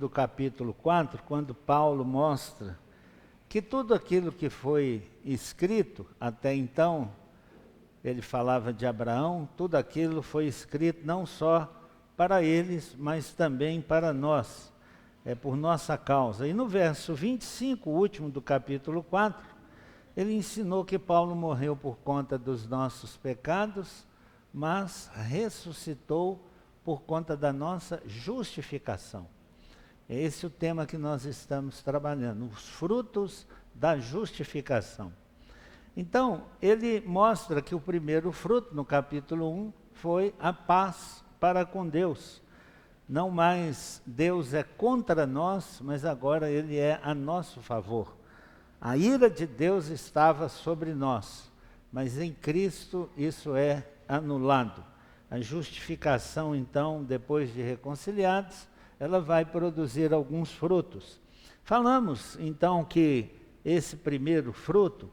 do capítulo 4, quando Paulo mostra que tudo aquilo que foi escrito até então, ele falava de Abraão, tudo aquilo foi escrito não só para eles, mas também para nós, por nossa causa. E no verso 25, o último do capítulo 4, ele ensinou que Paulo morreu por conta dos nossos pecados, mas ressuscitou por conta da nossa justificação. É esse o tema que nós estamos trabalhando, os frutos da justificação. Então, ele mostra que o primeiro fruto, no capítulo 1, foi a paz para com Deus. Não mais Deus é contra nós, mas agora ele é a nosso favor. A ira de Deus estava sobre nós, mas em Cristo isso é anulado. A justificação, então, depois de reconciliados, ela vai produzir alguns frutos. Falamos, então, que esse primeiro fruto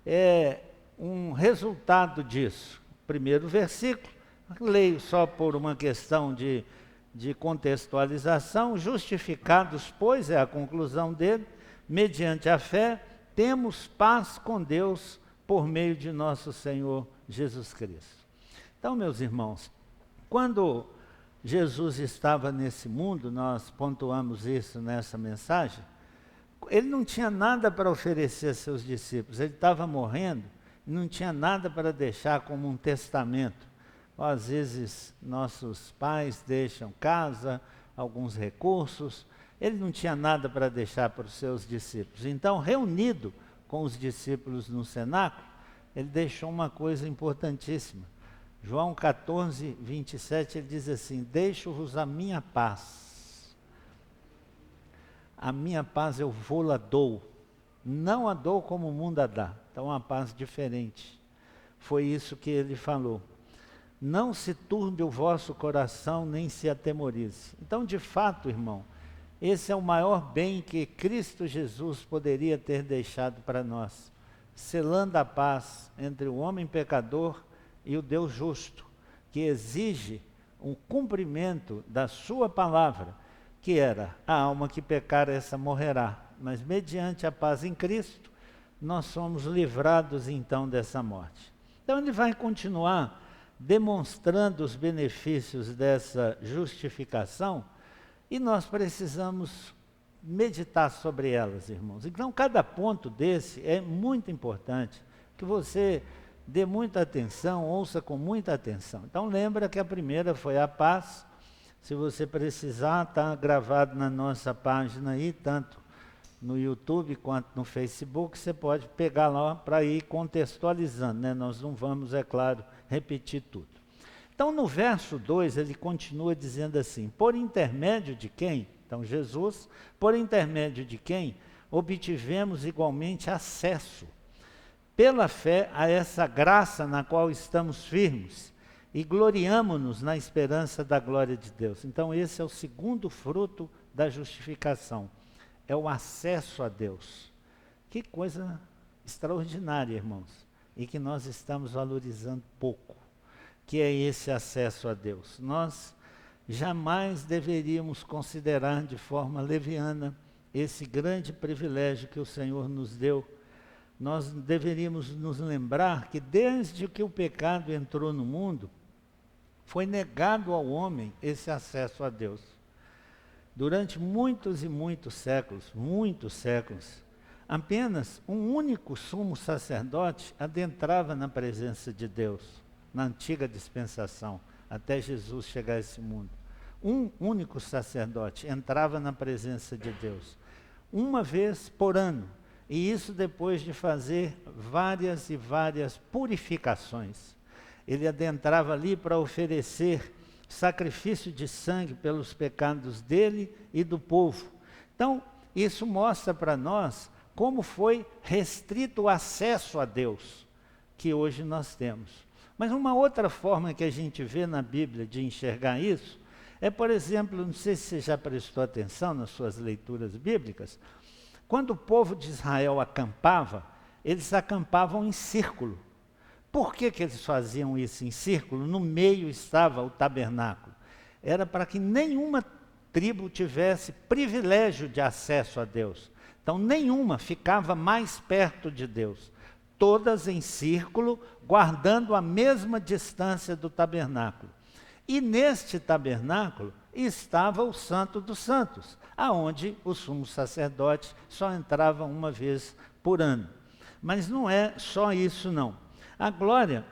é um resultado disso. Primeiro versículo, leio só por uma questão de contextualização. Justificados, pois, é a conclusão dele, mediante a fé, temos paz com Deus por meio de nosso Senhor Jesus Cristo. Então, meus irmãos, quando Jesus estava nesse mundo, nós pontuamos isso nessa mensagem, ele não tinha nada para oferecer a seus discípulos, ele estava morrendo e não tinha nada para deixar como um testamento. Às vezes nossos pais deixam casa, alguns recursos, ele não tinha nada para deixar para os seus discípulos. Então, reunido com os discípulos no cenáculo, ele deixou uma coisa importantíssima. João 14, 27, ele diz assim: deixo-vos a minha paz. A minha paz eu vou-la dou. Não a dou como o mundo a dá. Então, uma paz diferente. Foi isso que ele falou. Não se turbe o vosso coração, nem se atemorize. Então, de fato, irmão, esse é o maior bem que Cristo Jesus poderia ter deixado para nós, selando a paz entre o homem pecador e o Deus justo, que exige um cumprimento da sua palavra, que era: a alma que pecar, essa morrerá. Mas mediante a paz em Cristo, nós somos livrados então dessa morte. Então ele vai continuar demonstrando os benefícios dessa justificação, e nós precisamos meditar sobre elas, irmãos. Então cada ponto desse é muito importante, que você dê muita atenção, ouça com muita atenção. Então lembra que a primeira foi a paz. Se você precisar, está gravado na nossa página aí, tanto no YouTube quanto no Facebook, você pode pegar lá para ir contextualizando, né? Nós não vamos, é claro, repetir tudo. Então no verso 2 ele continua dizendo assim: por intermédio de quem? Então Jesus, por intermédio de quem obtivemos igualmente acesso pela fé a essa graça na qual estamos firmes e gloriamo-nos na esperança da glória de Deus. Então esse é o segundo fruto da justificação, é o acesso a Deus. Que coisa extraordinária, irmãos, e que nós estamos valorizando pouco, que é esse acesso a Deus. Nós jamais deveríamos considerar de forma leviana esse grande privilégio que o Senhor nos deu. Nós deveríamos nos lembrar que desde que o pecado entrou no mundo, foi negado ao homem esse acesso a Deus. Durante muitos e muitos séculos, apenas um único sumo sacerdote adentrava na presença de Deus, na antiga dispensação, até Jesus chegar a esse mundo. Um único sacerdote entrava na presença de Deus, uma vez por ano. E isso depois de fazer várias e várias purificações. Ele adentrava ali para oferecer sacrifício de sangue pelos pecados dele e do povo. Então, isso mostra para nós como foi restrito o acesso a Deus, que hoje nós temos. Mas uma outra forma que a gente vê na Bíblia de enxergar isso, é, por exemplo, não sei se você já prestou atenção nas suas leituras bíblicas, quando o povo de Israel acampava, eles acampavam em círculo. Por que eles faziam isso em círculo? No meio estava o tabernáculo. Era para que nenhuma tribo tivesse privilégio de acesso a Deus. Então, nenhuma ficava mais perto de Deus. Todas em círculo, guardando a mesma distância do tabernáculo. E neste tabernáculo estava o Santo dos Santos, aonde o sumo sacerdote só entrava uma vez por ano. Mas não é só isso, não. A glória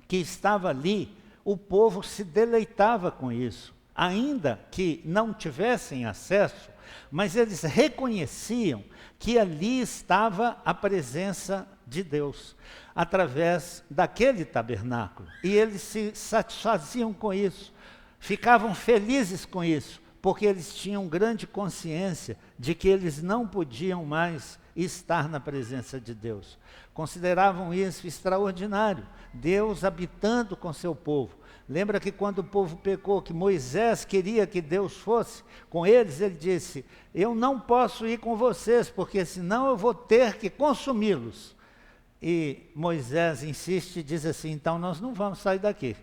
que estava ali, o povo se deleitava com isso, ainda que não tivessem acesso, mas eles reconheciam que ali estava a presença de Deus, através daquele tabernáculo. E eles se satisfaziam com isso, ficavam felizes com isso, porque eles tinham grande consciência de que eles não podiam mais estar na presença de Deus. Consideravam isso extraordinário, Deus habitando com seu povo. Lembra que quando o povo pecou, que Moisés queria que Deus fosse com eles, ele disse: eu não posso ir com vocês, porque senão eu vou ter que consumi-los. E Moisés insiste e diz assim: então nós não vamos sair daqui.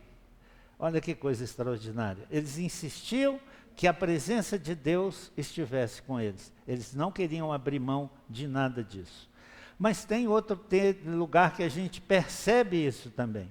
Olha que coisa extraordinária. Eles insistiam que a presença de Deus estivesse com eles. Eles não queriam abrir mão de nada disso. Mas tem outro lugar que a gente percebe isso também.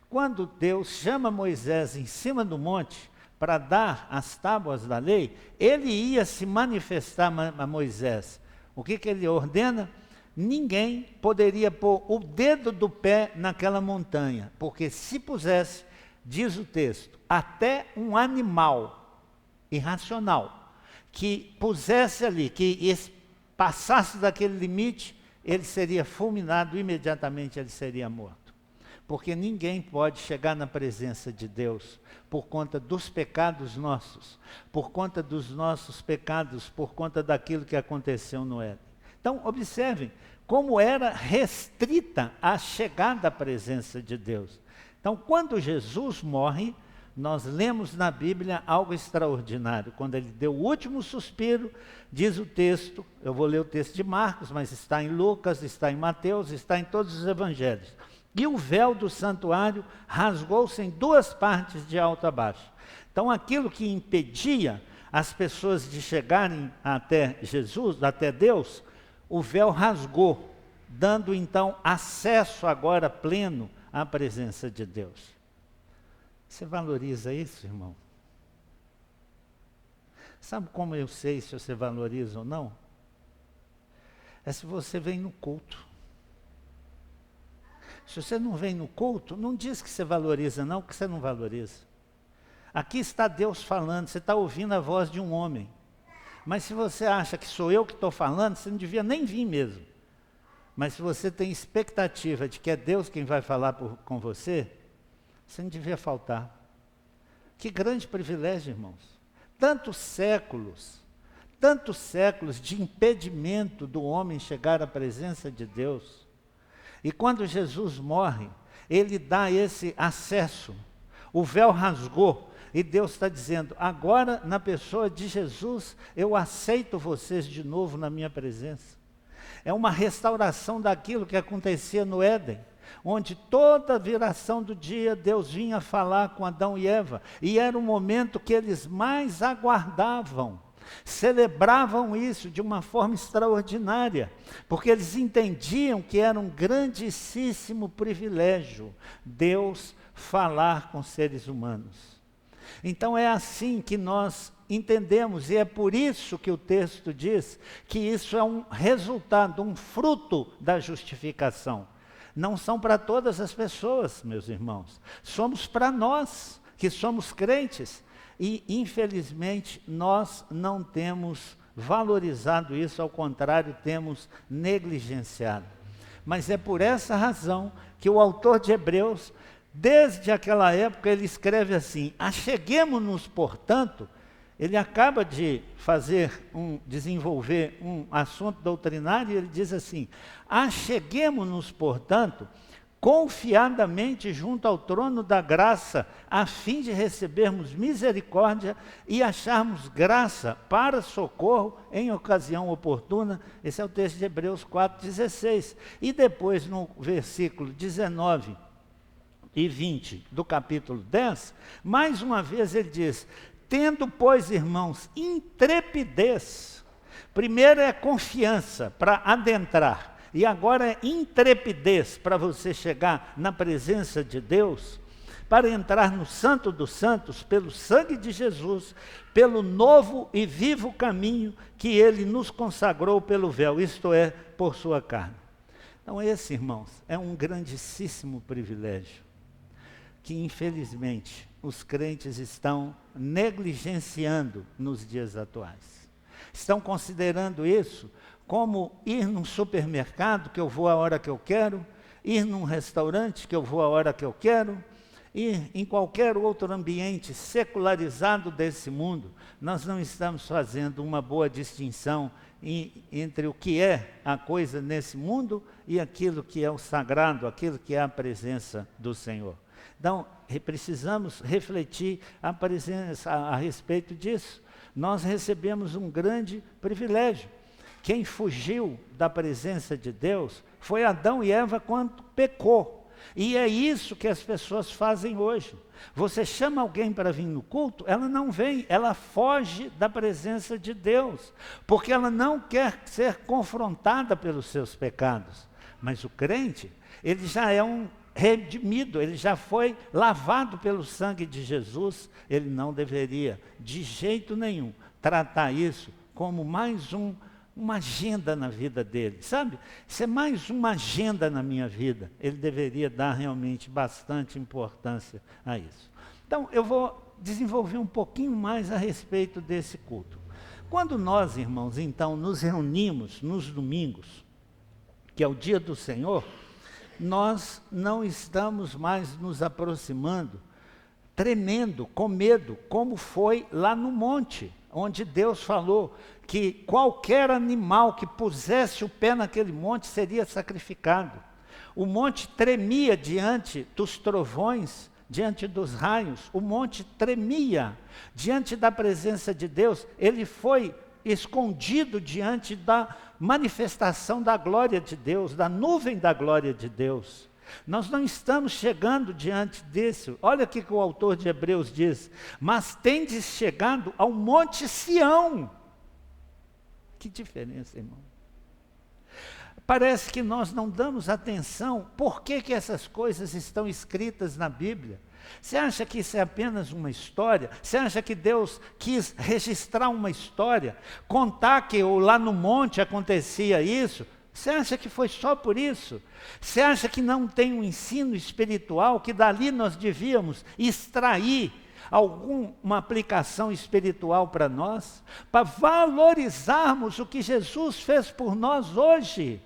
Quando Deus chama Moisés em cima do monte para dar as tábuas da lei, ele ia se manifestar a Moisés. O que ele ordena? Ninguém poderia pôr o dedo do pé naquela montanha, porque se pusesse, diz o texto, até um animal irracional que pusesse ali, que passasse daquele limite, ele seria fulminado, imediatamente ele seria morto. Porque ninguém pode chegar na presença de Deus por conta dos pecados nossos, por conta dos nossos pecados, por conta daquilo que aconteceu no Éden. Então, observem como era restrita a chegada à presença de Deus. Então, quando Jesus morre, nós lemos na Bíblia algo extraordinário. Quando ele deu o último suspiro, diz o texto, eu vou ler o texto de Marcos, mas está em Lucas, está em Mateus, está em todos os evangelhos. E o véu do santuário rasgou-se em duas partes, de alto a baixo. Então, aquilo que impedia as pessoas de chegarem até Jesus, até Deus, o véu rasgou, dando então acesso agora pleno à presença de Deus. Você valoriza isso, irmão? Sabe como eu sei se você valoriza ou não? É se você vem no culto. Se você não vem no culto, não diz que você valoriza não, que você não valoriza. Aqui está Deus falando, você está ouvindo a voz de um homem. Mas se você acha que sou eu que estou falando, você não devia nem vir mesmo. Mas se você tem expectativa de que é Deus quem vai falar com você, você não devia faltar. Que grande privilégio, irmãos. Tantos séculos de impedimento do homem chegar à presença de Deus. E quando Jesus morre, ele dá esse acesso. O véu rasgou e Deus está dizendo: agora na pessoa de Jesus, eu aceito vocês de novo na minha presença. É uma restauração daquilo que acontecia no Éden, onde toda viração do dia Deus vinha falar com Adão e Eva, e era o momento que eles mais aguardavam, celebravam isso de uma forma extraordinária, porque eles entendiam que era um grandíssimo privilégio Deus falar com seres humanos. Então é assim que nós entendemos, e é por isso que o texto diz que isso é um resultado, um fruto da justificação. Não são para todas as pessoas, meus irmãos. Somos para nós, que somos crentes. E, infelizmente, nós não temos valorizado isso, ao contrário, temos negligenciado. Mas é por essa razão que o autor de Hebreus, desde aquela época, ele escreve assim: acheguemo-nos, portanto. Ele acaba de desenvolver um assunto doutrinário, e ele diz assim: acheguemo-nos, portanto, confiadamente junto ao trono da graça, a fim de recebermos misericórdia e acharmos graça para socorro em ocasião oportuna. Esse é o texto de Hebreus 4,16. E depois, no versículo 19 e 20 do capítulo 10, mais uma vez ele diz: Tendo, pois, irmãos, intrepidez. Primeiro é confiança para adentrar. E agora é intrepidez para você chegar na presença de Deus, para entrar no Santo dos Santos, pelo sangue de Jesus, pelo novo e vivo caminho que Ele nos consagrou pelo véu, isto é, por sua carne. Então esse, irmãos, é um grandíssimo privilégio, que infelizmente os crentes estão negligenciando nos dias atuais. Estão considerando isso como ir num supermercado que eu vou a hora que eu quero, ir num restaurante que eu vou a hora que eu quero, ir em qualquer outro ambiente secularizado desse mundo. Nós não estamos fazendo uma boa distinção entre o que é a coisa nesse mundo e aquilo que é o sagrado, aquilo que é a presença do Senhor. Então, precisamos refletir a respeito disso. Nós recebemos um grande privilégio. Quem fugiu da presença de Deus foi Adão e Eva quando pecou. E é isso que as pessoas fazem hoje. Você chama alguém para vir no culto, ela não vem, ela foge da presença de Deus, porque ela não quer ser confrontada pelos seus pecados. Mas o crente, ele já é um redimido, ele já foi lavado pelo sangue de Jesus. Ele não deveria, de jeito nenhum, tratar isso como mais uma agenda na vida dele, sabe? Isso é mais uma agenda na minha vida. Ele deveria dar realmente bastante importância a isso. Então, eu vou desenvolver um pouquinho mais a respeito desse culto. Quando nós, irmãos, então, nos reunimos nos domingos, que é o dia do Senhor, nós não estamos mais nos aproximando tremendo, com medo, como foi lá no monte, onde Deus falou que qualquer animal que pusesse o pé naquele monte seria sacrificado. O monte tremia diante dos trovões, diante dos raios. O monte tremia diante da presença de Deus. Ele foi escondido diante da manifestação da glória de Deus, da nuvem da glória de Deus. Nós não estamos chegando diante disso. Olha o que o autor de Hebreus diz: mas tendes chegado ao monte Sião. Que diferença, irmão. Parece que nós não damos atenção. Por que essas coisas estão escritas na Bíblia? Você acha que isso é apenas uma história? Você acha que Deus quis registrar uma história? Contar que lá no monte acontecia isso? Você acha que foi só por isso? Você acha que não tem um ensino espiritual, que dali nós devíamos extrair alguma aplicação espiritual para nós? Para valorizarmos o que Jesus fez por nós hoje?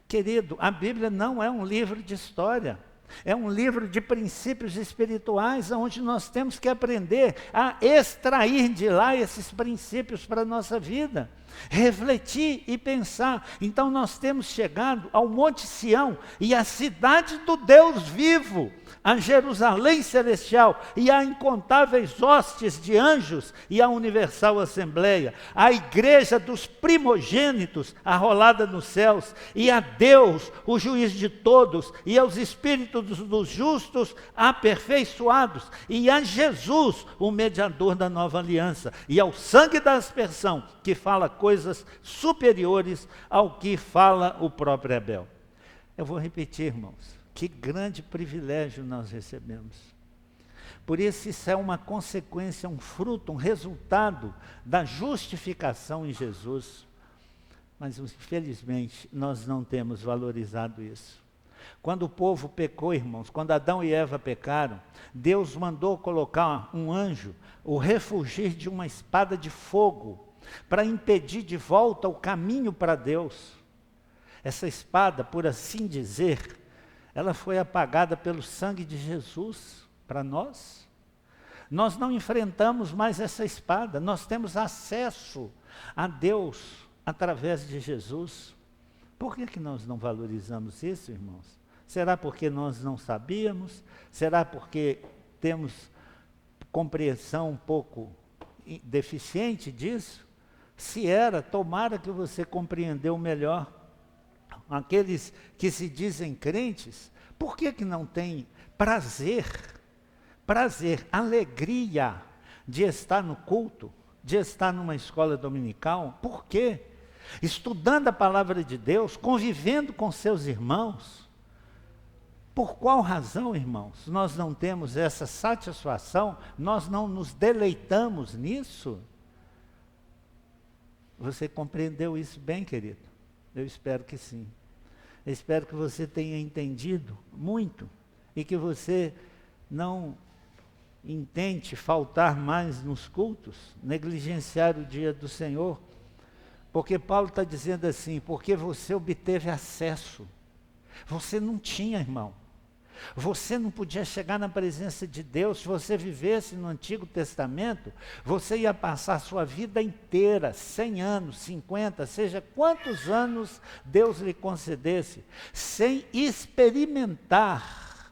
Querido, a Bíblia não é um livro de história. É um livro de princípios espirituais, onde nós temos que aprender a extrair de lá esses princípios para a nossa vida. Refletir e pensar. Então nós temos chegado ao Monte Sião, e a cidade do Deus vivo, a Jerusalém celestial, e a incontáveis hostes de anjos, e a universal assembleia, a igreja dos primogênitos arrolada nos céus, e a Deus, o juiz de todos, e aos espíritos dos justos aperfeiçoados, e a Jesus, o mediador da nova aliança, e ao sangue da aspersão, que fala coisas superiores ao que fala o próprio Abel. Eu vou repetir, irmãos. Que grande privilégio nós recebemos. Por isso é uma consequência, um fruto, um resultado da justificação em Jesus. Mas, infelizmente, nós não temos valorizado isso. Quando o povo pecou, irmãos, quando Adão e Eva pecaram, Deus mandou colocar um anjo, o refugir de uma espada de fogo, para impedir de volta o caminho para Deus. Essa espada, por assim dizer, ela foi apagada pelo sangue de Jesus para nós. Nós não enfrentamos mais essa espada, nós temos acesso a Deus através de Jesus. Por que nós não valorizamos isso, irmãos? Será porque nós não sabíamos? Será porque temos compreensão um pouco deficiente disso? Se era, tomara que você compreendeu melhor. Aqueles que se dizem crentes, por que não têm prazer, alegria de estar no culto, de estar numa escola dominical? Por quê? Estudando a palavra de Deus, convivendo com seus irmãos. Por qual razão, irmãos, nós não temos essa satisfação, nós não nos deleitamos nisso? Você compreendeu isso bem, querido? Eu espero que sim. Eu espero que você tenha entendido muito e que você não intente faltar mais nos cultos, negligenciar o dia do Senhor, porque Paulo está dizendo assim, porque você obteve acesso. Você não tinha, irmão. Você não podia chegar na presença de Deus. Se você vivesse no Antigo Testamento, você ia passar a sua vida inteira, 100 anos, 50, seja quantos anos Deus lhe concedesse, sem experimentar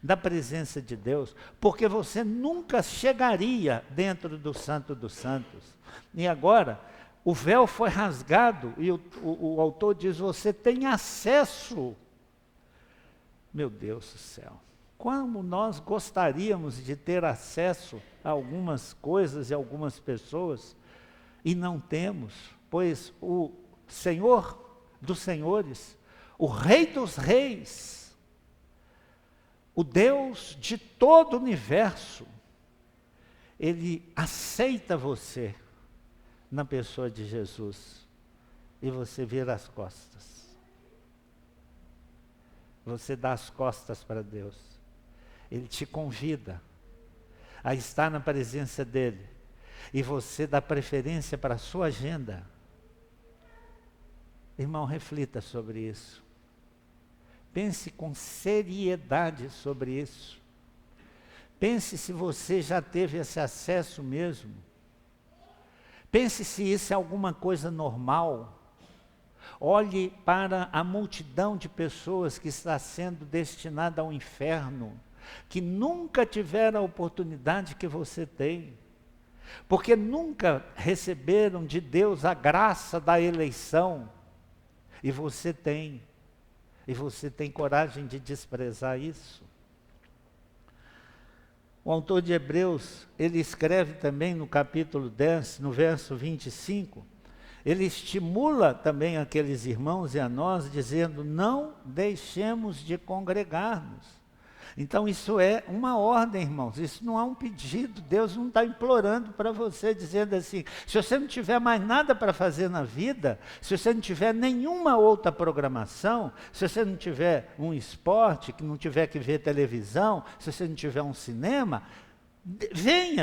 da presença de Deus, porque você nunca chegaria dentro do Santo dos Santos. E agora, o véu foi rasgado, e o autor diz, você tem acesso. Meu Deus do céu, como nós gostaríamos de ter acesso a algumas coisas e algumas pessoas, e não temos, pois o Senhor dos Senhores, o Rei dos Reis, o Deus de todo o universo, Ele aceita você na pessoa de Jesus, e você vira as costas. Você dá as costas para Deus. Ele te convida a estar na presença dEle. E você dá preferência para a sua agenda. Irmão, reflita sobre isso. Pense com seriedade sobre isso. Pense se você já teve esse acesso mesmo. Pense se isso é alguma coisa normal. Olhe para a multidão de pessoas que está sendo destinada ao inferno, que nunca tiveram a oportunidade que você tem, porque nunca receberam de Deus a graça da eleição, e você tem coragem de desprezar isso. O autor de Hebreus, ele escreve também no capítulo 10, no verso 25, ele estimula também aqueles irmãos e a nós, dizendo, não deixemos de congregar-nos. Então isso é uma ordem, irmãos, isso não é um pedido, Deus não está implorando para você, dizendo assim, se você não tiver mais nada para fazer na vida, se você não tiver nenhuma outra programação, se você não tiver um esporte, que não tiver que ver televisão, se você não tiver um cinema,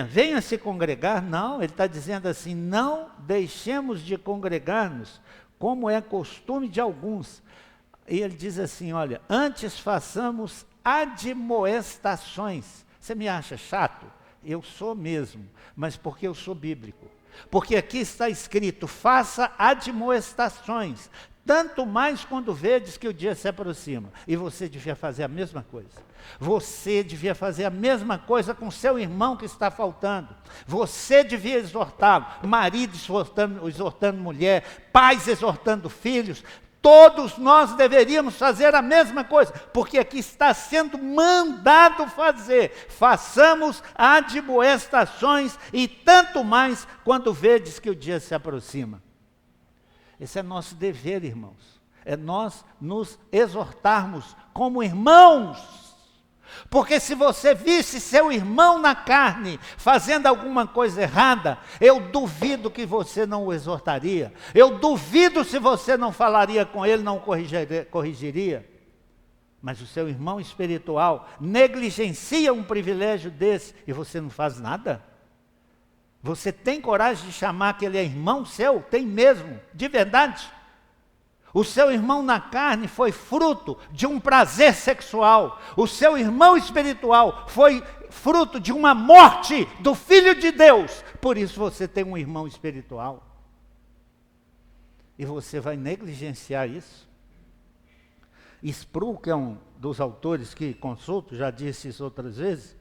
venha se congregar. Não, ele está dizendo assim, não deixemos de congregar-nos, como é costume de alguns. E ele diz assim, olha, antes façamos admoestações. Você me acha chato? Eu sou mesmo, mas porque eu sou bíblico. Porque aqui está escrito, faça admoestações, tanto mais quando vedes que o dia se aproxima. E você devia fazer a mesma coisa. Você devia fazer a mesma coisa com seu irmão que está faltando. Você devia exortá-lo, marido exortando mulher, pais exortando filhos. Todos nós deveríamos fazer a mesma coisa, porque aqui está sendo mandado fazer. Façamos admoestações e tanto mais quando vedes que o dia se aproxima. Esse é nosso dever, irmãos. É nós nos exortarmos como irmãos. Porque se você visse seu irmão na carne fazendo alguma coisa errada, eu duvido que você não o exortaria. Eu duvido se você não falaria com ele, não corrigiria. Mas o seu irmão espiritual negligencia um privilégio desse e você não faz nada? Você tem coragem de chamar que ele é irmão seu? Tem mesmo, de verdade. O seu irmão na carne foi fruto de um prazer sexual. O seu irmão espiritual foi fruto de uma morte do Filho de Deus. Por isso você tem um irmão espiritual. E você vai negligenciar isso? Sproul, que é um dos autores que consulto, já disse isso outras vezes,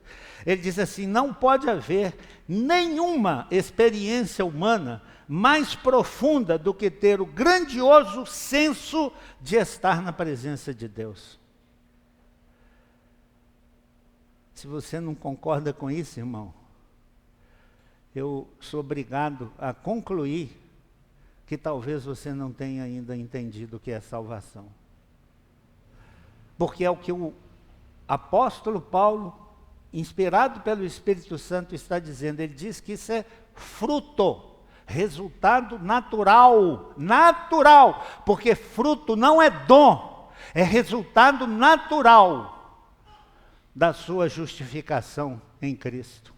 ele diz assim, não pode haver nenhuma experiência humana mais profunda do que ter o grandioso senso de estar na presença de Deus. Se você não concorda com isso, irmão, eu sou obrigado a concluir que talvez você não tenha ainda entendido o que é salvação. Porque é o que o apóstolo Paulo, inspirado pelo Espírito Santo, está dizendo. Ele diz que isso é fruto, resultado natural, porque fruto não é dom, é resultado natural da sua justificação em Cristo.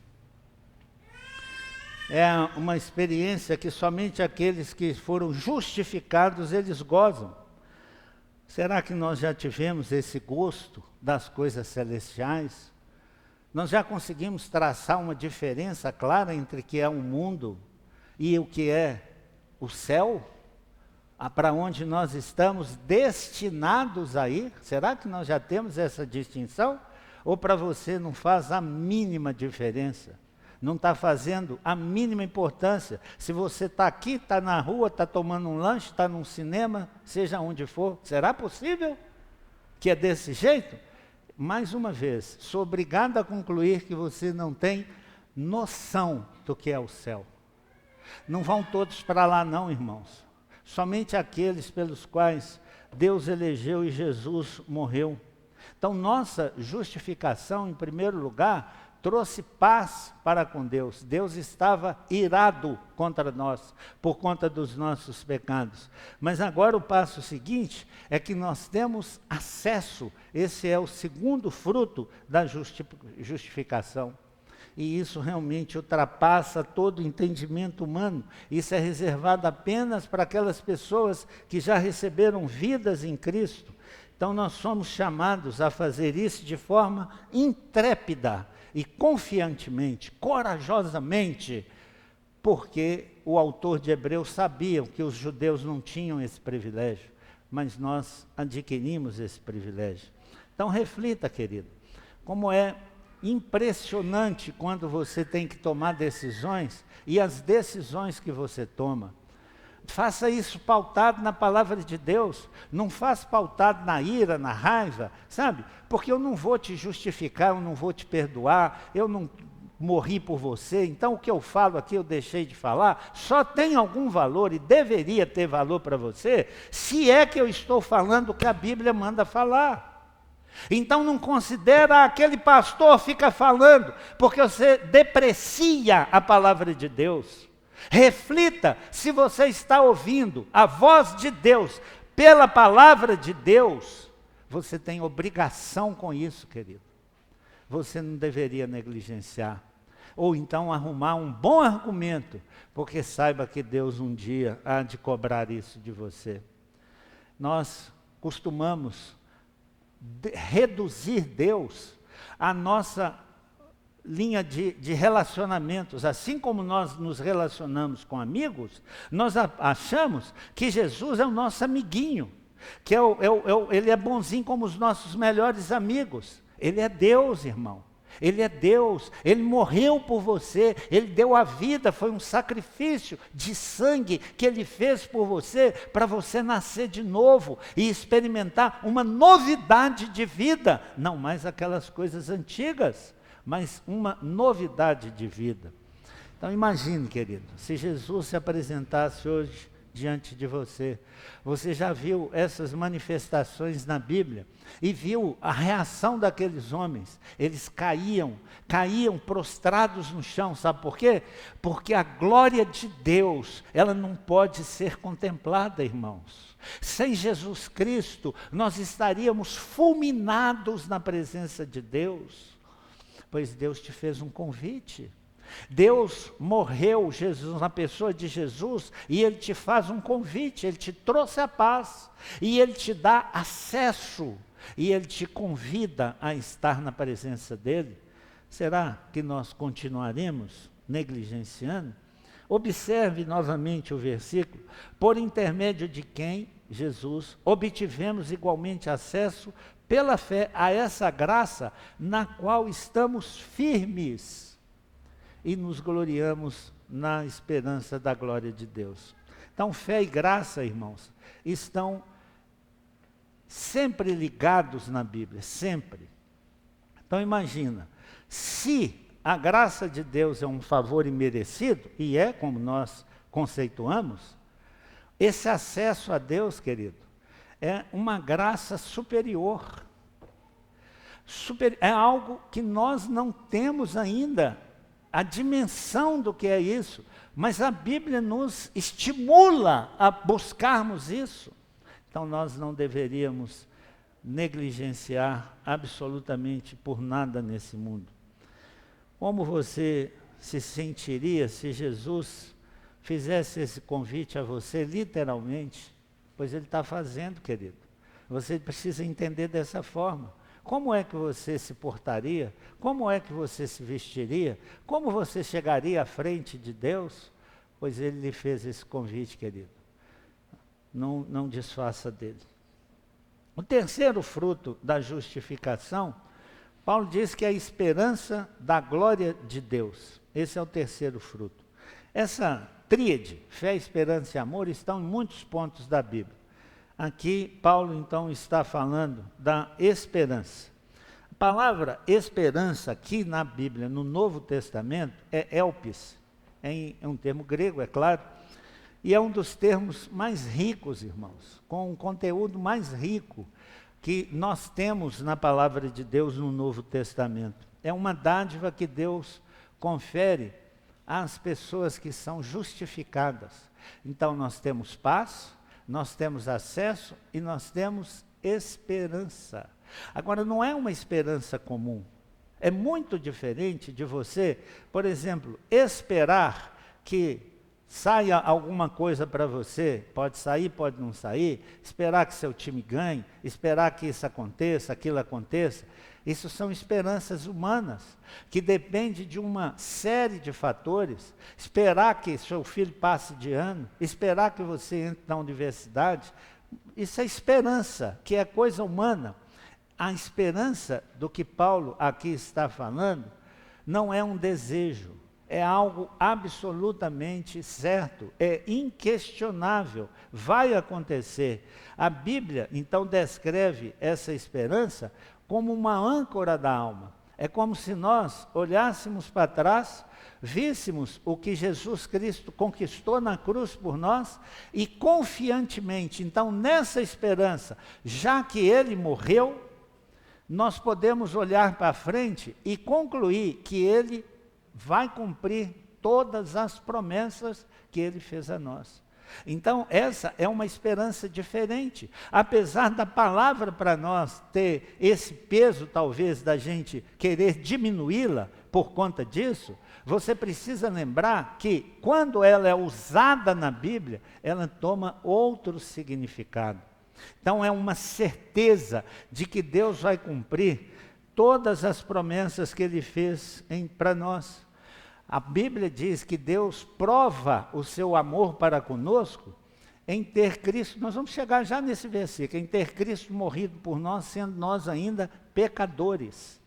É uma experiência que somente aqueles que foram justificados, eles gozam. Será que nós já tivemos esse gosto das coisas celestiais? Nós já conseguimos traçar uma diferença clara entre o que é o mundo e o que é o céu? Para onde nós estamos destinados a ir? Será que nós já temos essa distinção? Ou para você não faz a mínima diferença? Não está fazendo a mínima importância. Se você está aqui, está na rua, está tomando um lanche, está num cinema, seja onde for, será possível que é desse jeito? Mais uma vez, sou obrigado a concluir que você não tem noção do que é o céu. Não vão todos para lá não, irmãos. Somente aqueles pelos quais Deus elegeu e Jesus morreu. Então, nossa justificação, em primeiro lugar, trouxe paz para com Deus. Deus estava irado contra nós, por conta dos nossos pecados. Mas agora o passo seguinte é que nós temos acesso. Esse é o segundo fruto da justificação. E isso realmente ultrapassa todo o entendimento humano. Isso é reservado apenas para aquelas pessoas que já receberam vidas em Cristo. Então nós somos chamados a fazer isso de forma intrépida e confiantemente, corajosamente, porque o autor de Hebreus sabia que os judeus não tinham esse privilégio, mas nós adquirimos esse privilégio. Então reflita, querido, como é impressionante quando você tem que tomar decisões e as decisões que você toma. Faça isso pautado na palavra de Deus, não faça pautado na ira, na raiva, sabe? Porque eu não vou te justificar, eu não vou te perdoar, eu não morri por você, então o que eu falo aqui eu deixei de falar, só tem algum valor e deveria ter valor para você, se é que eu estou falando o que a Bíblia manda falar. Então não considera aquele pastor fica falando, porque você deprecia a palavra de Deus. Reflita se você está ouvindo a voz de Deus pela palavra de Deus. Você tem obrigação com isso, querido. Você não deveria negligenciar. Ou então arrumar um bom argumento, porque saiba que Deus um dia há de cobrar isso de você. Nós costumamos reduzir Deus à nossa linha de relacionamentos. Assim como nós nos relacionamos com amigos, nós achamos que Jesus é o nosso amiguinho, que ele é bonzinho como os nossos melhores amigos. Ele é Deus, irmão. Ele é Deus, Ele morreu por você, Ele deu a vida, foi um sacrifício de sangue que Ele fez por você, para você nascer de novo e experimentar uma novidade de vida, não mais aquelas coisas antigas, mas uma novidade de vida. Então imagine, querido, se Jesus se apresentasse hoje diante de você, você já viu essas manifestações na Bíblia e viu a reação daqueles homens. Eles caíam prostrados no chão, sabe por quê? Porque a glória de Deus, ela não pode ser contemplada, irmãos. Sem Jesus Cristo, nós estaríamos fulminados na presença de Deus, pois Deus te fez um convite. Deus morreu, Jesus, na pessoa de Jesus, e Ele te faz um convite, Ele te trouxe a paz, e Ele te dá acesso, e Ele te convida a estar na presença dEle. Será que nós continuaremos negligenciando? Observe novamente o versículo, por intermédio de quem, Jesus, obtivemos igualmente acesso pela fé a essa graça na qual estamos firmes e nos gloriamos na esperança da glória de Deus. Então, fé e graça, irmãos, estão sempre ligados na Bíblia, sempre. Então, imagina, se a graça de Deus é um favor imerecido, e é como nós conceituamos, esse acesso a Deus, querido, é uma graça superior. É algo que nós não temos ainda a dimensão do que é isso, mas a Bíblia nos estimula a buscarmos isso. Então nós não deveríamos negligenciar absolutamente por nada nesse mundo. Como você se sentiria se Jesus fizesse esse convite a você, literalmente? Pois ele está fazendo, querido. Você precisa entender dessa forma. Como é que você se portaria? Como é que você se vestiria? Como você chegaria à frente de Deus? Pois ele lhe fez esse convite, querido. Não desfaça dele. O terceiro fruto da justificação, Paulo diz que é a esperança da glória de Deus. Esse é o terceiro fruto. Essa tríade, fé, esperança e amor, estão em muitos pontos da Bíblia. Aqui, Paulo, então, está falando da esperança. A palavra esperança, aqui na Bíblia, no Novo Testamento, é elpis. É um termo grego, é claro. E é um dos termos mais ricos, irmãos, com um conteúdo mais rico que nós temos na palavra de Deus no Novo Testamento. É uma dádiva que Deus confere às pessoas que são justificadas. Então, nós temos paz, nós temos acesso e nós temos esperança. Agora, não é uma esperança comum. É muito diferente de você, por exemplo, esperar que saia alguma coisa para você, pode sair, pode não sair, esperar que seu time ganhe, esperar que isso aconteça, aquilo aconteça. Isso são esperanças humanas, que dependem de uma série de fatores. Esperar que seu filho passe de ano, esperar que você entre na universidade, isso é esperança, que é coisa humana. A esperança do que Paulo aqui está falando não é um desejo, é algo absolutamente certo, é inquestionável, vai acontecer. A Bíblia, então, descreve essa esperança como uma âncora da alma. É como se nós olhássemos para trás, víssemos o que Jesus Cristo conquistou na cruz por nós e confiantemente, então, nessa esperança, já que Ele morreu, nós podemos olhar para frente e concluir que Ele vai cumprir todas as promessas que Ele fez a nós. Então, essa é uma esperança diferente. Apesar da palavra para nós ter esse peso, talvez, da gente querer diminuí-la por conta disso, você precisa lembrar que, quando ela é usada na Bíblia, ela toma outro significado. Então, é uma certeza de que Deus vai cumprir todas as promessas que Ele fez para nós. A Bíblia diz que Deus prova o seu amor para conosco em ter Cristo, nós vamos chegar já nesse versículo, em ter Cristo morrido por nós, sendo nós ainda pecadores.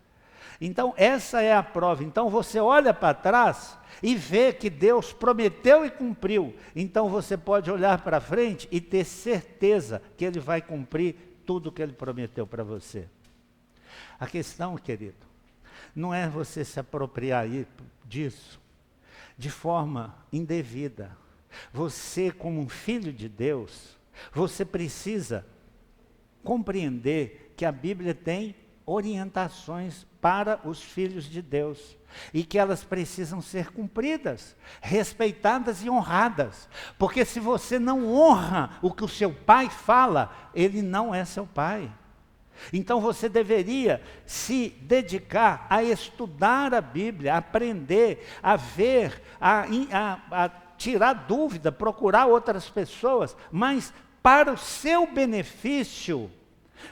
Então, essa é a prova. Então, você olha para trás e vê que Deus prometeu e cumpriu. Então, você pode olhar para frente e ter certeza que Ele vai cumprir tudo o que Ele prometeu para você. A questão, querido, não é você se apropriar disso de forma indevida. Você, como um filho de Deus, você precisa compreender que a Bíblia tem orientações para os filhos de Deus e que elas precisam ser cumpridas, respeitadas e honradas, porque se você não honra o que o seu pai fala, ele não é seu pai. Então você deveria se dedicar a estudar a Bíblia, a aprender, a ver, a tirar dúvida, procurar outras pessoas, mas para o seu benefício,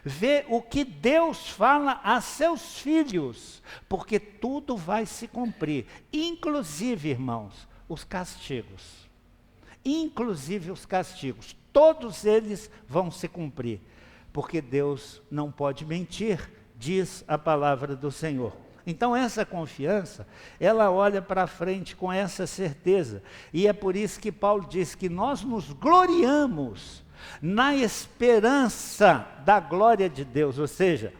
ver o que Deus fala a seus filhos, porque tudo vai se cumprir, inclusive, irmãos, os castigos. Inclusive os castigos, todos eles vão se cumprir. Porque Deus não pode mentir, diz a palavra do Senhor. Então essa confiança, ela olha para frente com essa certeza. E é por isso que Paulo diz que nós nos gloriamos na esperança da glória de Deus. Ou seja,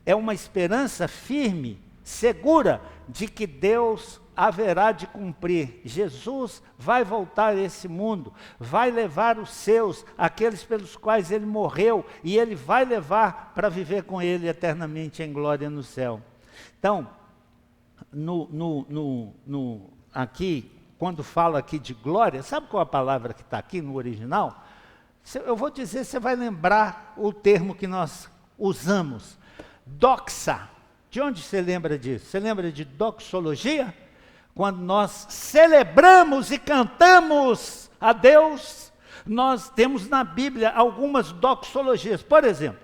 é uma esperança firme, segura, de que Deus haverá de cumprir. Jesus vai voltar a esse mundo, vai levar os seus, aqueles pelos quais ele morreu, e ele vai levar para viver com ele eternamente em glória no céu. Então, aqui, quando fala aqui de glória, sabe qual é a palavra que está aqui no original? Eu vou dizer, você vai lembrar o termo que nós usamos, doxa. De onde você lembra disso? Você lembra de doxologia? Quando nós celebramos e cantamos a Deus, nós temos na Bíblia algumas doxologias. Por exemplo,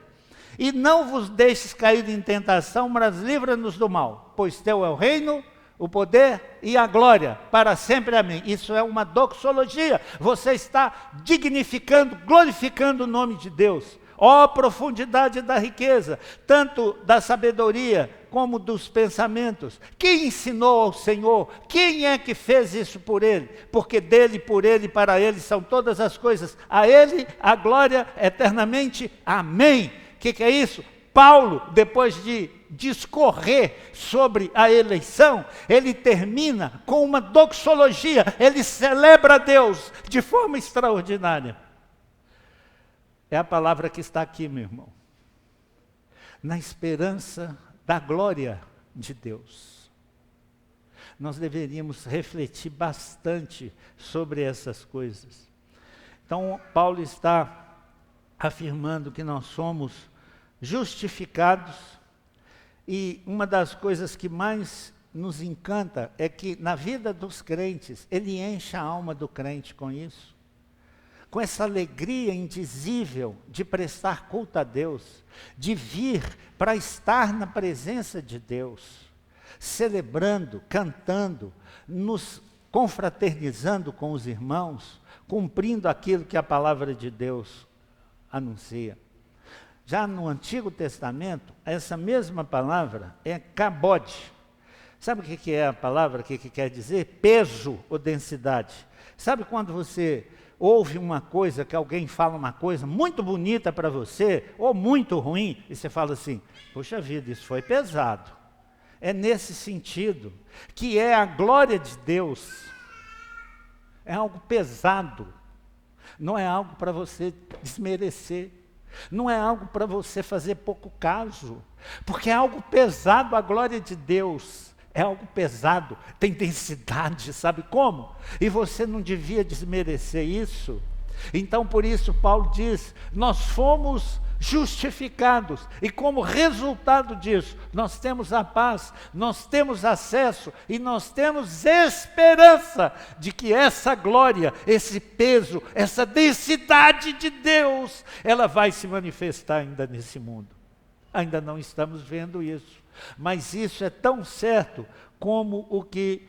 e não vos deixes cair em tentação, mas livra-nos do mal, pois teu é o reino, o poder e a glória, para sempre, amém. Isso é uma doxologia. Você está dignificando, glorificando o nome de Deus. Ó profundidade da riqueza, tanto da sabedoria como dos pensamentos. Quem ensinou ao Senhor? Quem é que fez isso por Ele? Porque dele, por Ele e para Ele são todas as coisas. A Ele a glória eternamente. Amém. O que é isso? Paulo, depois de discorrer sobre a eleição, ele termina com uma doxologia. Ele celebra a Deus de forma extraordinária. É a palavra que está aqui, meu irmão. Na esperança da glória de Deus. Nós deveríamos refletir bastante sobre essas coisas. Então, Paulo está afirmando que nós somos justificados, e uma das coisas que mais nos encanta é que na vida dos crentes, ele enche a alma do crente com isso. Com essa alegria indizível de prestar culto a Deus, de vir para estar na presença de Deus, celebrando, cantando, nos confraternizando com os irmãos, cumprindo aquilo que a palavra de Deus anuncia. Já no Antigo Testamento, essa mesma palavra é kabod. Sabe o que é a palavra? O que quer dizer? Peso ou densidade. Sabe quando você ouve uma coisa, que alguém fala uma coisa muito bonita para você, ou muito ruim, e você fala assim, poxa vida, isso foi pesado. É nesse sentido, que é a glória de Deus. É algo pesado. Não é algo para você desmerecer. Não é algo para você fazer pouco caso. Porque é algo pesado, a glória de Deus. É algo pesado, tem densidade, sabe como? E você não devia desmerecer isso. Então, por isso, Paulo diz, nós fomos justificados, e como resultado disso, nós temos a paz, nós temos acesso, e nós temos esperança de que essa glória, esse peso, essa densidade de Deus, ela vai se manifestar ainda nesse mundo. Ainda não estamos vendo isso. Mas isso é tão certo como o que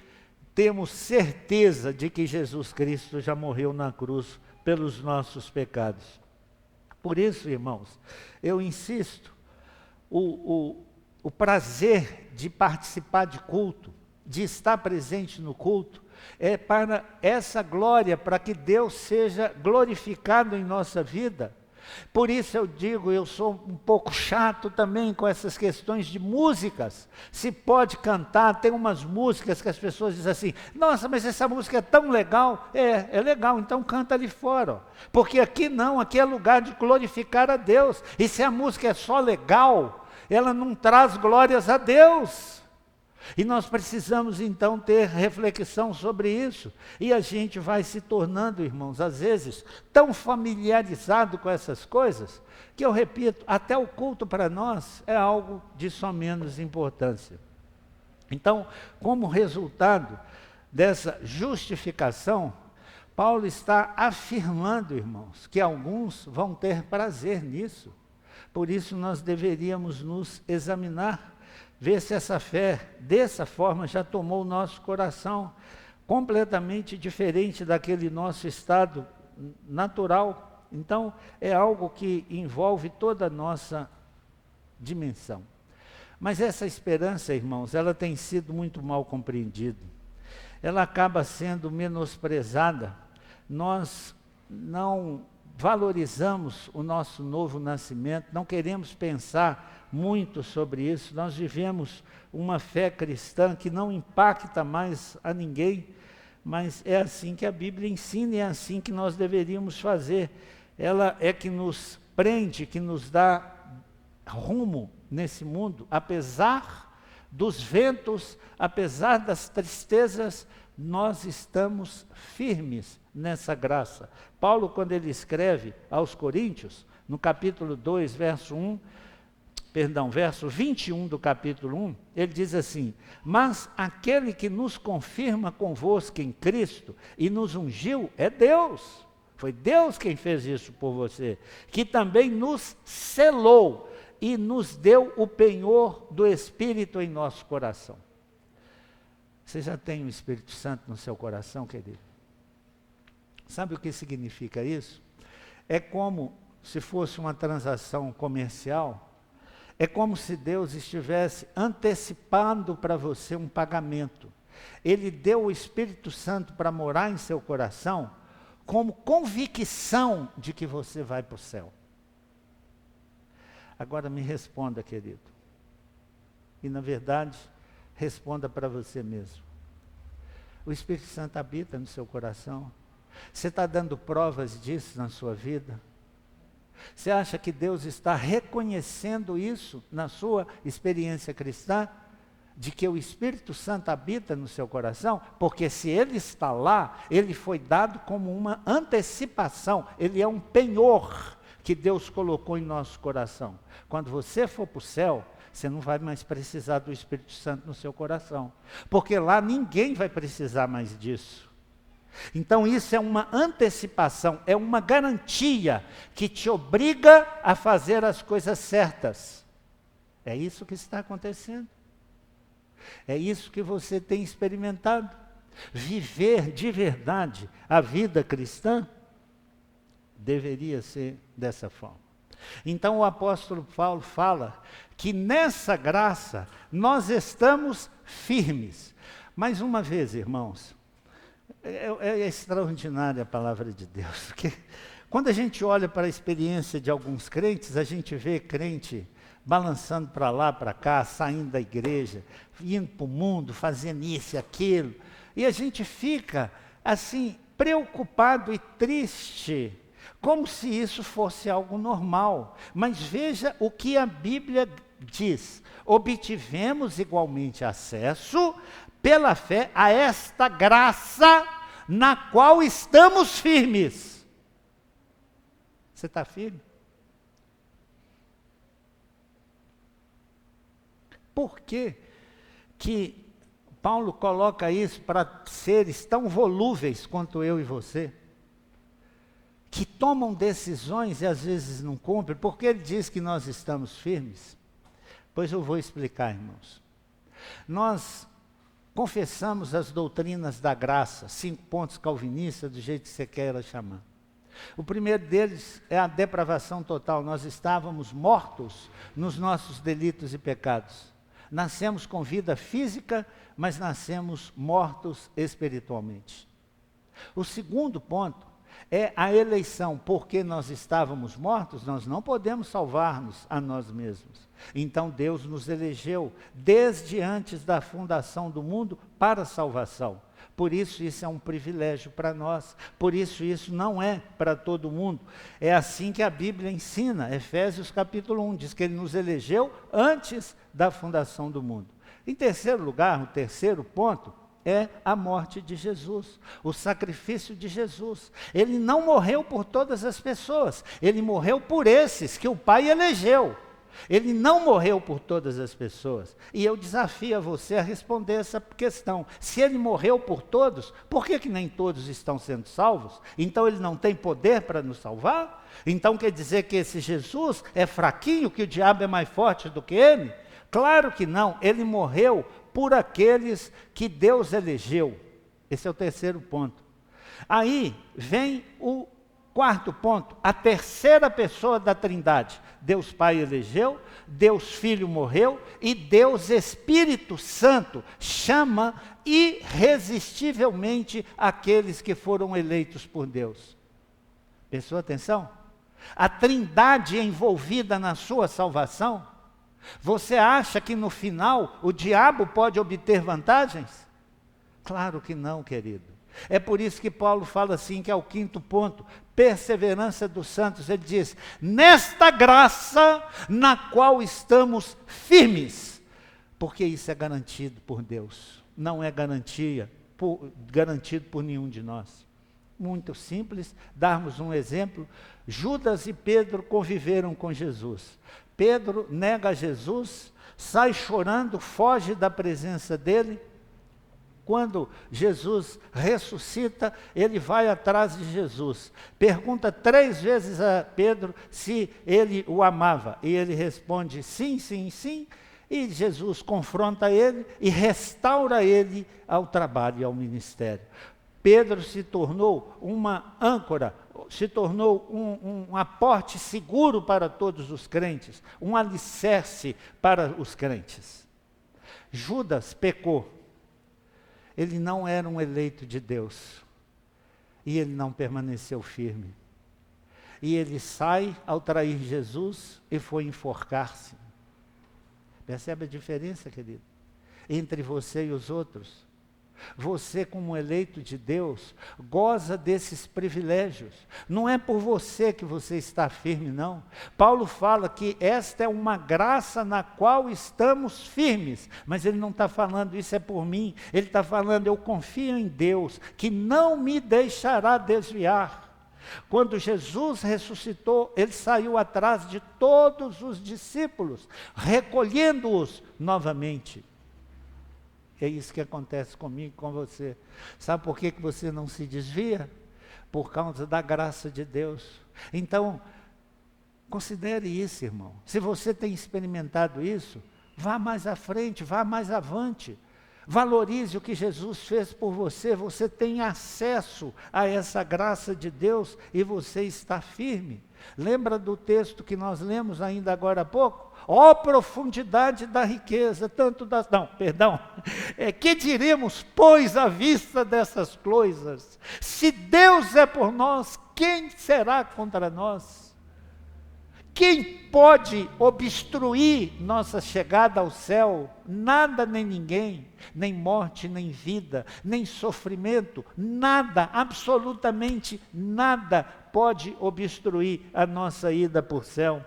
temos certeza de que Jesus Cristo já morreu na cruz pelos nossos pecados. Por isso, irmãos, eu insisto, o prazer de participar de culto, de estar presente no culto, é para essa glória, para que Deus seja glorificado em nossa vida. Por isso eu digo, eu sou um pouco chato também com essas questões de músicas. Se pode cantar, tem umas músicas que as pessoas dizem assim, nossa, mas essa música é tão legal. É legal, então canta ali fora. Ó. Porque aqui não, aqui é lugar de glorificar a Deus. E se a música é só legal, ela não traz glórias a Deus. E nós precisamos então ter reflexão sobre isso. E a gente vai se tornando, irmãos, às vezes, tão familiarizado com essas coisas, que eu repito, até o culto para nós é algo de só menos importância. Então, como resultado dessa justificação, Paulo está afirmando, irmãos, que alguns vão ter prazer nisso. Por isso nós deveríamos nos examinar, ver se essa fé, dessa forma, já tomou o nosso coração, completamente diferente daquele nosso estado natural. Então, é algo que envolve toda a nossa dimensão. Mas essa esperança, irmãos, ela tem sido muito mal compreendida. Ela acaba sendo menosprezada. Nós não valorizamos o nosso novo nascimento, não queremos pensar muito sobre isso. Nós vivemos uma fé cristã que não impacta mais a ninguém, mas é assim que a Bíblia ensina e é assim que nós deveríamos fazer. Ela é que nos prende, que nos dá rumo nesse mundo, apesar dos ventos, apesar das tristezas, nós estamos firmes nessa graça. Paulo, quando ele escreve aos Coríntios, no capítulo 2, verso 21 do capítulo 1, ele diz assim: mas aquele que nos confirma convosco em Cristo e nos ungiu é Deus. Foi Deus quem fez isso por você, que também nos selou e nos deu o penhor do Espírito em nosso coração. Você já tem o Espírito Santo no seu coração, querido? Sabe o que significa isso? É como se fosse uma transação comercial, é como se Deus estivesse antecipando para você um pagamento. Ele deu o Espírito Santo para morar em seu coração, como convicção de que você vai para o céu. Agora me responda, querido. E na verdade, responda para você mesmo. O Espírito Santo habita no seu coração? Você está dando provas disso na sua vida? Você acha que Deus está reconhecendo isso na sua experiência cristã? De que o Espírito Santo habita no seu coração? Porque se Ele está lá, Ele foi dado como uma antecipação, Ele é um penhor que Deus colocou em nosso coração. Quando você for para o céu, você não vai mais precisar do Espírito Santo no seu coração, porque lá ninguém vai precisar mais disso. Então isso é uma antecipação, é uma garantia que te obriga a fazer as coisas certas. É isso que está acontecendo. É isso que você tem experimentado. Viver de verdade a vida cristã deveria ser dessa forma. Então o apóstolo Paulo fala que nessa graça nós estamos firmes. Mais uma vez, irmãos, é extraordinária a palavra de Deus, porque quando a gente olha para a experiência de alguns crentes, a gente vê crente balançando para lá, para cá, saindo da igreja, indo para o mundo, fazendo isso e aquilo, e a gente fica assim, preocupado e triste, como se isso fosse algo normal. Mas veja o que a Bíblia diz: obtivemos igualmente acesso pela fé a esta graça na qual estamos firmes. Você está firme? Por que que Paulo coloca isso para seres tão volúveis quanto eu e você? Que tomam decisões e às vezes não cumprem. Por que ele diz que nós estamos firmes? Pois eu vou explicar, irmãos. Nós confessamos as doutrinas da graça, 5 pontos calvinistas, do jeito que você queira chamar. O primeiro deles é a depravação total. Nós estávamos mortos nos nossos delitos e pecados. Nascemos com vida física, mas nascemos mortos espiritualmente. O segundo ponto é a eleição. Porque nós estávamos mortos, nós não podemos salvar-nos a nós mesmos. Então Deus nos elegeu desde antes da fundação do mundo para a salvação. Por isso é um privilégio para nós. Por isso não é para todo mundo. É assim que a Bíblia ensina. Efésios capítulo 1 diz que Ele nos elegeu antes da fundação do mundo. Em terceiro lugar, o terceiro ponto é a morte de Jesus, o sacrifício de Jesus. Ele não morreu por todas as pessoas, Ele morreu por esses que o Pai elegeu. Ele não morreu por todas as pessoas. E eu desafio a você a responder essa questão. Se Ele morreu por todos, por que nem todos estão sendo salvos? Então Ele não tem poder para nos salvar? Então quer dizer que esse Jesus é fraquinho, que o diabo é mais forte do que Ele? Claro que não. Ele morreu por aqueles que Deus elegeu. Esse é o terceiro ponto. Aí vem o quarto ponto, a terceira pessoa da Trindade. Deus Pai elegeu, Deus Filho morreu e Deus Espírito Santo chama irresistivelmente aqueles que foram eleitos por Deus. Prestou atenção? A Trindade envolvida na sua salvação. Você acha que no final o diabo pode obter vantagens? Claro que não, querido. É por isso que Paulo fala assim, que é o quinto ponto, perseverança dos santos. Ele diz, nesta graça na qual estamos firmes, porque isso é garantido por Deus, não é garantido por nenhum de nós. Muito simples, darmos um exemplo. Judas e Pedro conviveram com Jesus. Pedro nega Jesus, sai chorando, foge da presença dele. Quando Jesus ressuscita, ele vai atrás de Jesus. Pergunta 3 vezes a Pedro se ele o amava. E ele responde sim, sim, sim. E Jesus confronta ele e restaura ele ao trabalho e ao ministério. Pedro se tornou uma âncora, se tornou um aporte seguro para todos os crentes, um alicerce para os crentes. Judas pecou. Ele não era um eleito de Deus. E ele não permaneceu firme. E ele sai ao trair Jesus e foi enforcar-se. Percebe a diferença, querido? Entre você e os outros. Você, como eleito de Deus, goza desses privilégios. Não é por você que você está firme, não. Paulo fala que esta é uma graça na qual estamos firmes. Mas ele não está falando, isso é por mim. Ele está falando, eu confio em Deus, que não me deixará desviar. Quando Jesus ressuscitou, ele saiu atrás de todos os discípulos, recolhendo-os novamente. É isso que acontece comigo, com você. Sabe por que você não se desvia? Por causa da graça de Deus. Então, considere isso, irmão. Se você tem experimentado isso, vá mais à frente, vá mais avante. Valorize o que Jesus fez por você. Você tem acesso a essa graça de Deus e você está firme. Lembra do texto que nós lemos ainda agora há pouco? Ó profundidade da riqueza, tanto das... Não, perdão. Que diremos, pois, à vista dessas coisas? Se Deus é por nós, quem será contra nós? Quem pode obstruir nossa chegada ao céu? Nada nem ninguém, nem morte, nem vida, nem sofrimento, nada, absolutamente nada pode obstruir a nossa ida para o céu.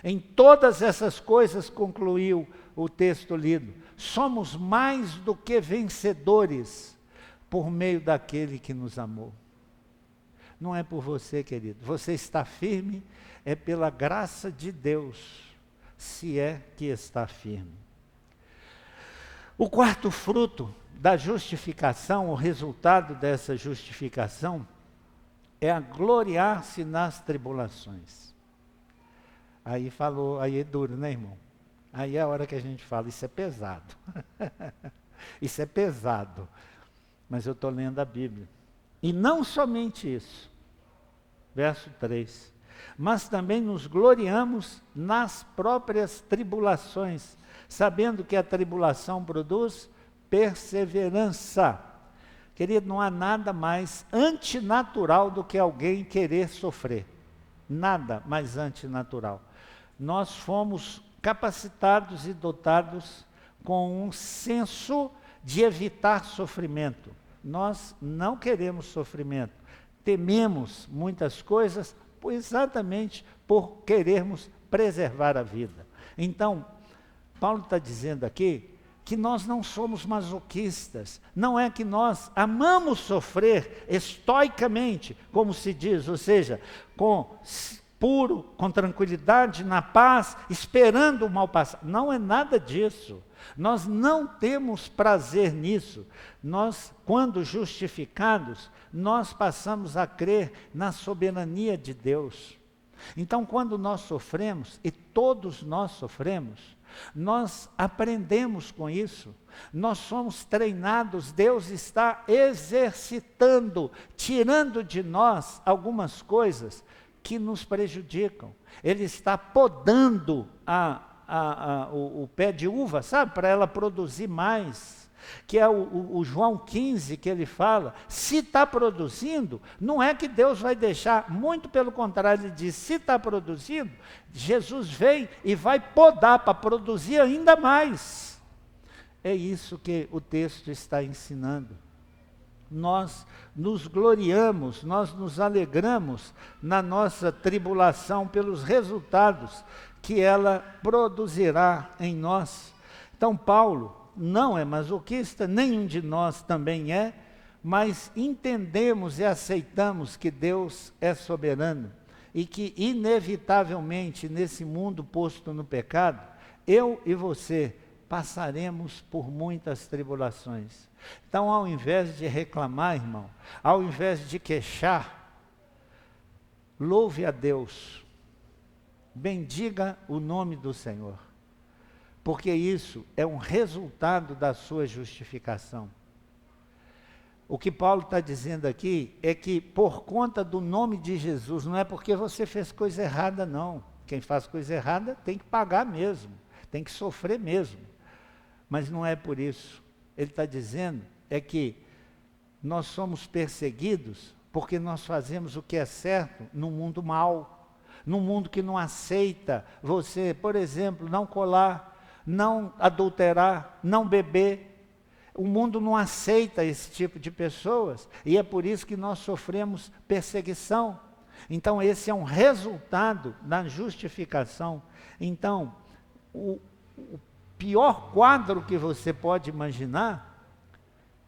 Em todas essas coisas, concluiu o texto lido, somos mais do que vencedores por meio daquele que nos amou. Não é por você, querido, você está firme, é pela graça de Deus, se é que está firme. O quarto fruto da justificação, o resultado dessa justificação, é a gloriar-se nas tribulações. Aí é duro, né, irmão? Aí é a hora que a gente fala, isso é pesado. Isso é pesado. Mas eu estou lendo a Bíblia. E não somente isso. Verso 3. Mas também nos gloriamos nas próprias tribulações, sabendo que a tribulação produz perseverança. Querido, não há nada mais antinatural do que alguém querer sofrer. Nada mais antinatural. Nós fomos capacitados e dotados com um senso de evitar sofrimento. Nós não queremos sofrimento. Tememos muitas coisas exatamente por querermos preservar a vida. Então, Paulo está dizendo aqui que nós não somos masoquistas, não é que nós amamos sofrer estoicamente, como se diz, ou seja, com tranquilidade, na paz, esperando o mal passar. Não é nada disso. Nós não temos prazer nisso. Nós, quando justificados, nós passamos a crer na soberania de Deus. Então, quando nós sofremos, e todos nós sofremos, nós aprendemos com isso, nós somos treinados, Deus está exercitando, tirando de nós algumas coisas que nos prejudicam. Ele está podando o pé de uva, sabe, para ela produzir mais. que é o João 15, que ele fala, se está produzindo, não é que Deus vai deixar, muito pelo contrário, ele diz, se está produzindo, Jesus vem e vai podar para produzir ainda mais. É isso que o texto está ensinando. Nós nos gloriamos, nós nos alegramos na nossa tribulação pelos resultados que ela produzirá em nós. Então Paulo não é masoquista, nenhum de nós também é, mas entendemos e aceitamos que Deus é soberano e que inevitavelmente nesse mundo posto no pecado, eu e você passaremos por muitas tribulações. Então, ao invés de reclamar, irmão, ao invés de queixar, louve a Deus, bendiga o nome do Senhor, porque isso é um resultado da sua justificação. O que Paulo está dizendo aqui é que por conta do nome de Jesus, não é porque você fez coisa errada não, quem faz coisa errada tem que pagar mesmo, tem que sofrer mesmo, mas não é por isso. Ele está dizendo é que nós somos perseguidos porque nós fazemos o que é certo no mundo mau, num mundo que não aceita você, por exemplo, não colar, não adulterar, não beber. O mundo não aceita esse tipo de pessoas e é por isso que nós sofremos perseguição. Então esse é um resultado da justificação. Então, o pior quadro que você pode imaginar,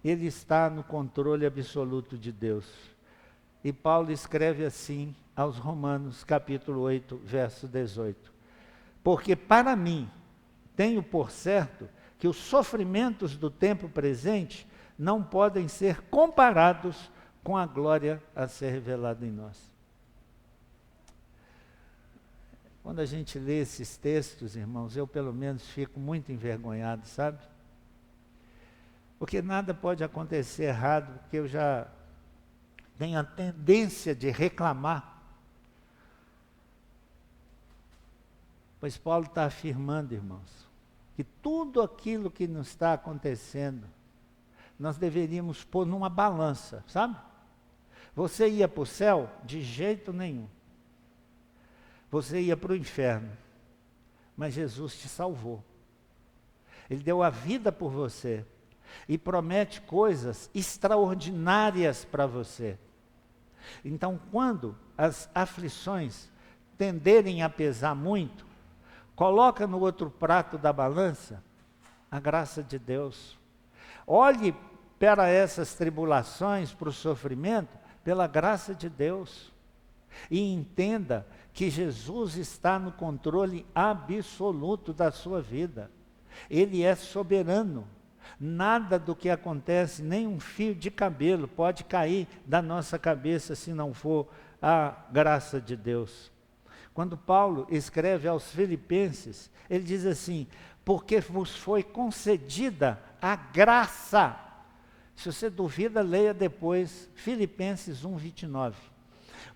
ele está no controle absoluto de Deus. E Paulo escreve assim aos Romanos, capítulo 8, verso 18. Porque para mim, tenho por certo que os sofrimentos do tempo presente não podem ser comparados com a glória a ser revelada em nós. Quando a gente lê esses textos, irmãos, eu pelo menos fico muito envergonhado, sabe? Porque nada pode acontecer errado, porque eu já tenho a tendência de reclamar. Pois Paulo está afirmando, irmãos, que tudo aquilo que nos está acontecendo, nós deveríamos pôr numa balança, sabe? Você ia para o céu? De jeito nenhum. Você ia para o inferno, mas Jesus te salvou. Ele deu a vida por você e promete coisas extraordinárias para você. Então, quando as aflições tenderem a pesar muito, coloca no outro prato da balança a graça de Deus. Olhe para essas tribulações, para o sofrimento, pela graça de Deus. E entenda que Jesus está no controle absoluto da sua vida. Ele é soberano. Nada do que acontece, nem um fio de cabelo pode cair da nossa cabeça se não for a graça de Deus. Quando Paulo escreve aos Filipenses, ele diz assim, porque vos foi concedida a graça. Se você duvida, leia depois Filipenses 1, 29.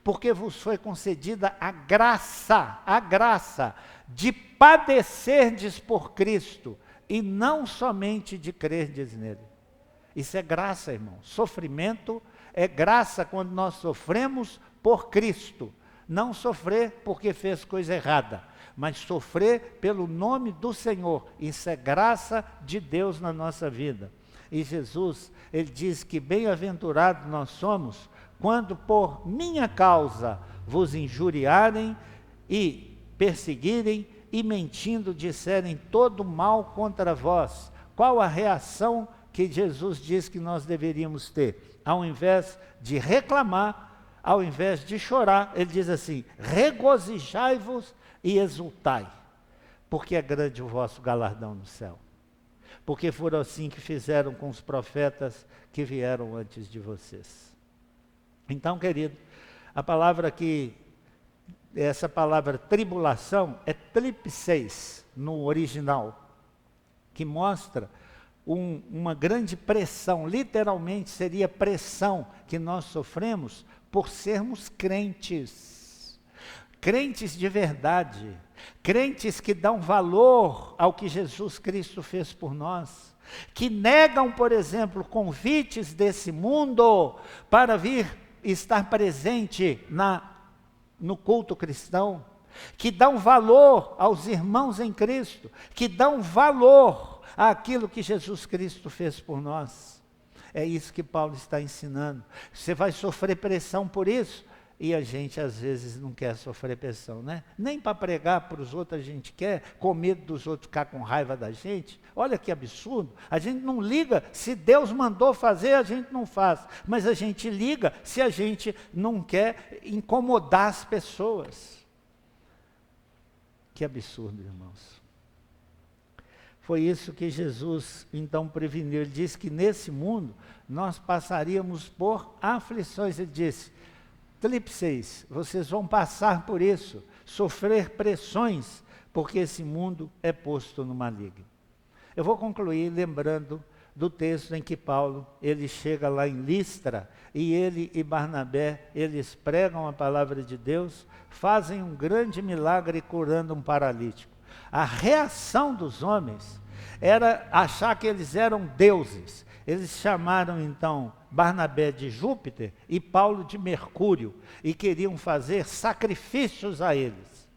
Porque vos foi concedida a graça de padecerdes por Cristo, e não somente de crerdes nele. Isso é graça, irmão. Sofrimento é graça quando nós sofremos por Cristo. Não sofrer porque fez coisa errada, mas sofrer pelo nome do Senhor. Isso é graça de Deus na nossa vida. E Jesus, ele diz que bem-aventurados nós somos quando por minha causa vos injuriarem e perseguirem e mentindo disserem todo mal contra vós. Qual a reação que Jesus diz que nós deveríamos ter? Ao invés de reclamar, ao invés de chorar, ele diz assim, regozijai-vos e exultai, porque é grande o vosso galardão no céu. Porque foram assim que fizeram com os profetas que vieram antes de vocês. Então, querido, a palavra que, essa palavra tribulação é tripseis no original, que mostra uma grande pressão, literalmente seria pressão que nós sofremos por sermos crentes, crentes de verdade, crentes que dão valor ao que Jesus Cristo fez por nós, que negam, por exemplo, convites desse mundo para vir estar presente no culto cristão, que dão valor aos irmãos em Cristo, que dão valor àquilo que Jesus Cristo fez por nós. É isso que Paulo está ensinando. Você vai sofrer pressão por isso, e a gente às vezes não quer sofrer pressão, né? Nem para pregar para os outros a gente quer, com medo dos outros ficar com raiva da gente. Olha que absurdo, a gente não liga, se Deus mandou fazer, a gente não faz. Mas a gente liga se a gente não quer incomodar as pessoas. Que absurdo, irmãos. Foi isso que Jesus então preveniu. Ele disse que nesse mundo nós passaríamos por aflições. Ele disse: Tríplices, vocês vão passar por isso, sofrer pressões, porque esse mundo é posto no maligno. Eu vou concluir lembrando do texto em que Paulo, ele chega lá em Listra, e ele e Barnabé, eles pregam a palavra de Deus, fazem um grande milagre curando um paralítico. A reação dos homens era achar que eles eram deuses. Eles chamaram então Barnabé de Júpiter e Paulo de Mercúrio, e queriam fazer sacrifícios a eles.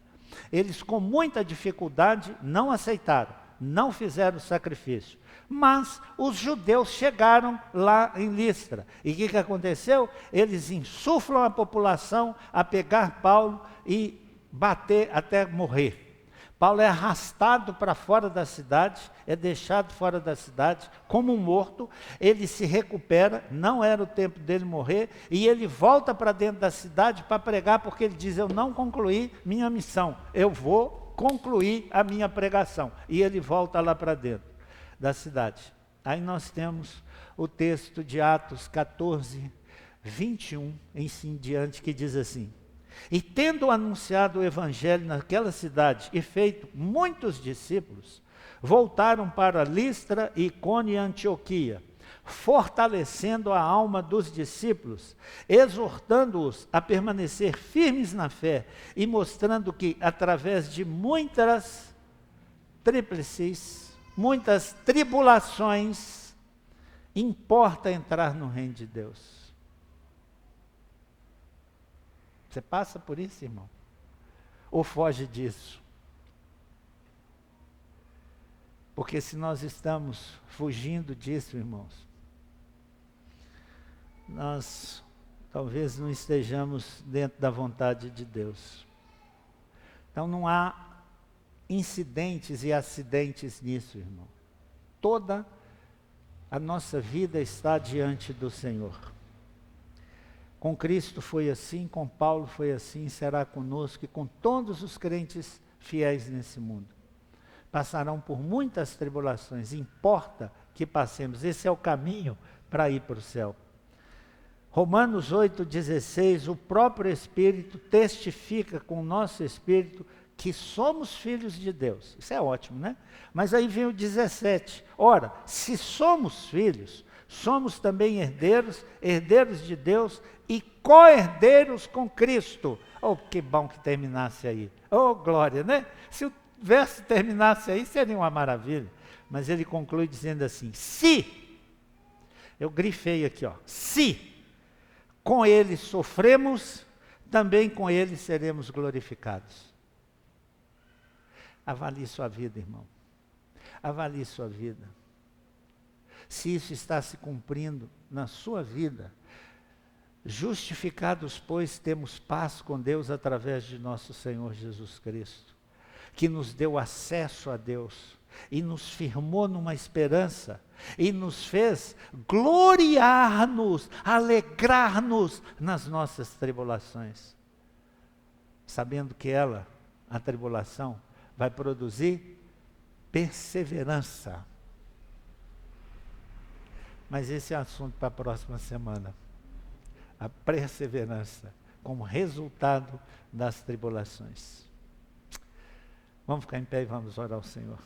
Eles com muita dificuldade não aceitaram, não fizeram o sacrifício. Mas os judeus chegaram lá em Listra. E o que aconteceu? Eles insuflam a população a pegar Paulo e bater até morrer. Paulo é arrastado para fora da cidade, é deixado fora da cidade, como um morto. Ele se recupera, não era o tempo dele morrer, e ele volta para dentro da cidade para pregar, porque ele diz: eu não concluí minha missão, eu vou concluir a minha pregação. E ele volta lá para dentro da cidade. Aí nós temos o texto de Atos 14, 21 em diante, que diz assim: e tendo anunciado o evangelho naquela cidade e feito muitos discípulos, voltaram para Listra, Icônio e Antioquia, fortalecendo a alma dos discípulos, exortando-os a permanecer firmes na fé e mostrando que, através de muitas tríplices, muitas tribulações, importa entrar no reino de Deus. Você passa por isso, irmão? Ou foge disso? Porque se nós estamos fugindo disso, irmãos, nós talvez não estejamos dentro da vontade de Deus. Então não há incidentes e acidentes nisso, irmão. Toda a nossa vida está diante do Senhor. Com Cristo foi assim, com Paulo foi assim, será conosco e com todos os crentes fiéis nesse mundo. Passarão por muitas tribulações, importa que passemos, esse é o caminho para ir para o céu. Romanos 8,16, o próprio Espírito testifica com o nosso Espírito que somos filhos de Deus. Isso é ótimo, né? Mas aí vem o 17, ora, se somos filhos, somos também herdeiros, herdeiros de Deus e co-herdeiros com Cristo. Oh, que bom que terminasse aí. Oh, glória, né? Se o verso terminasse aí, seria uma maravilha. Mas ele conclui dizendo assim: se, eu grifei aqui, ó, se com ele sofremos, também com ele seremos glorificados. Avalie sua vida, irmão. Avalie sua vida. Se isso está se cumprindo na sua vida, justificados, pois, temos paz com Deus através de nosso Senhor Jesus Cristo, que nos deu acesso a Deus e nos firmou numa esperança e nos fez gloriar-nos, alegrar-nos nas nossas tribulações, sabendo que a tribulação, vai produzir perseverança. Mas esse é assunto para a próxima semana. A perseverança como resultado das tribulações. Vamos ficar em pé e vamos orar ao Senhor.